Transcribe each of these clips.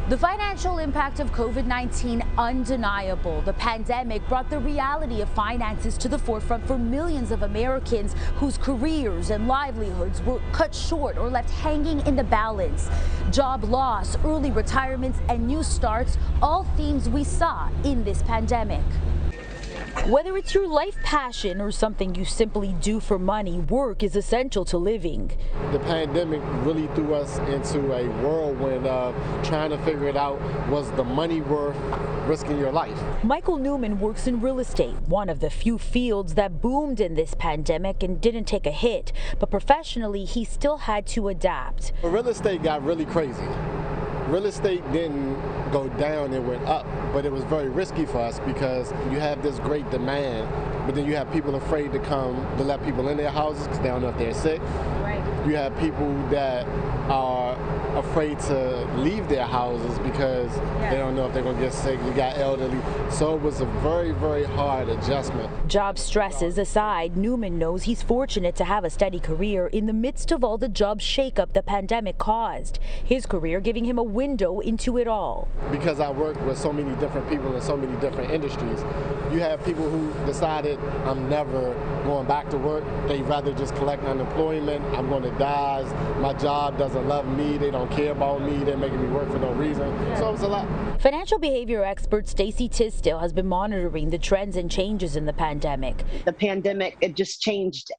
The financial impact of COVID-19 undeniable. The pandemic brought the reality of finances to the forefront for millions of Americans whose careers and livelihoods were cut short or left hanging in the balance. Job loss, early retirements, and new starts, all themes we saw in this pandemic. Whether it's your life passion or something you simply do for money, work is essential to living. The pandemic really threw us into a whirlwind of trying to figure it out. Was the money worth risking your life? Michael Newman works in real estate, one of the few fields that boomed in this pandemic and didn't take a hit. But professionally, he still had to adapt. Real estate got really crazy. Real estate didn't go down, it went up, but it was very risky for us because you have this great demand, but then you have people afraid to come to let people in their houses because they don't know if they're sick. Right. You have people that are afraid to leave their houses because they don't know if they're going to get sick. You got elderly. So it was a very, very hard adjustment. Job stresses aside, Newman knows he's fortunate to have a steady career in the midst of all the job shakeup the pandemic caused. His career giving him a window into it all. Because I work with so many different people in so many different industries, you have people who decided, I'm never going back to work. They'd rather just collect unemployment. I'm going to die. My job doesn't love me. They don't care about me. They're making me work for no reason. So it's a lot. Financial behavior expert Stacey Tisdale has been monitoring the trends and changes in the pandemic. The pandemic, it just changed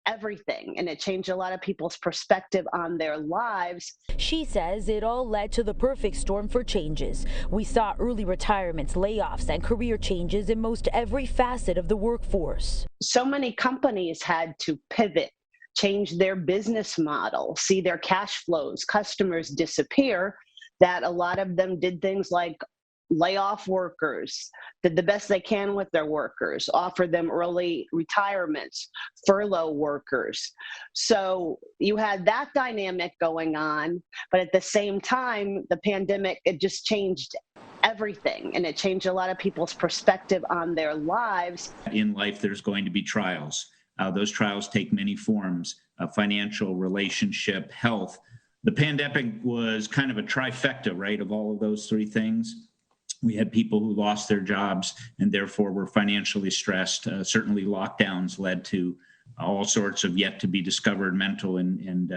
everything, and it changed a lot of people's perspective on their lives. She says it all led to the perfect storm for changes. We saw early retirements, layoffs, and career changes in most every facet of the workforce. So many companies had to pivot, change their business model, see their cash flows, customers disappear, that a lot of them did things like lay off workers, did the best they can with their workers, offer them early retirements, furlough workers. So you had that dynamic going on, but at the same time, the pandemic, it just changed everything, and it changed a lot of people's perspective on their lives. In life, there's going to be trials. Those trials take many forms, financial, relationship, health. The pandemic was kind of a trifecta, right, of all of those three things. We had people who lost their jobs and therefore were financially stressed. Certainly lockdowns led to all sorts of yet to be discovered mental and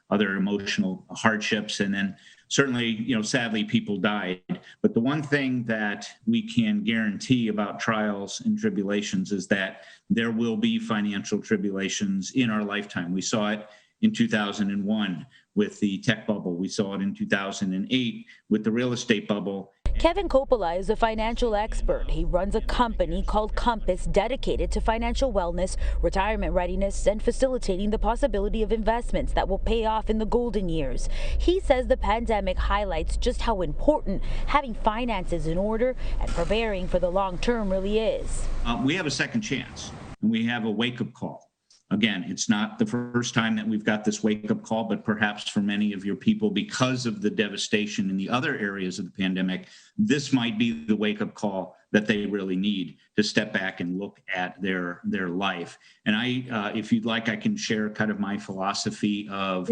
other emotional hardships. And then certainly, sadly, people died. But the one thing that we can guarantee about trials and tribulations is that there will be financial tribulations in our lifetime. We saw it in 2001 with the tech bubble. We saw it in 2008 with the real estate bubble. Kevin Coppola is a financial expert. He runs a company called Compass dedicated to financial wellness, retirement readiness, and facilitating the possibility of investments that will pay off in the golden years. He says the pandemic highlights just how important having finances in order and preparing for the long term really is. We have a second chance, and we have a wake-up call. Again, it's not the first time that we've got this wake-up call, but perhaps for many of your people, because of the devastation in the other areas of the pandemic, this might be the wake-up call that they really need to step back and look at their life. And if you'd like, I can share kind of my philosophy of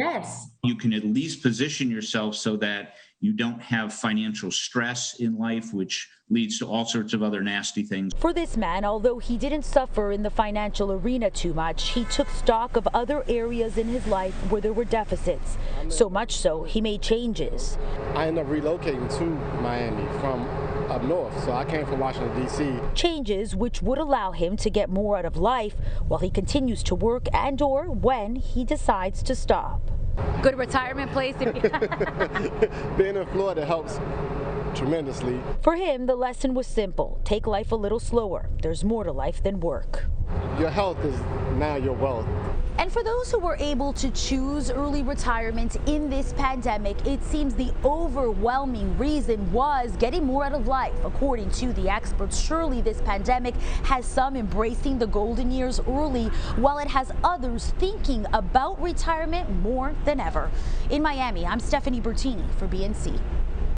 you can at least position yourself so that you don't have financial stress in life, which leads to all sorts of other nasty things. For this man, although he didn't suffer in the financial arena too much, he took stock of other areas in his life where there were deficits. So much so, he made changes. I ended up relocating to Miami from up north, so I came from Washington, D.C. Changes which would allow him to get more out of life while he continues to work and or when he decides to stop. Good retirement place. Being in Florida helps tremendously. For him, the lesson was simple. Take life a little slower. There's more to life than work. Your health is now your wealth. And for those who were able to choose early retirement in this pandemic, it seems the overwhelming reason was getting more out of life. According to the experts, surely this pandemic has some embracing the golden years early, while it has others thinking about retirement more than ever. In Miami, I'm Bertini for BNC.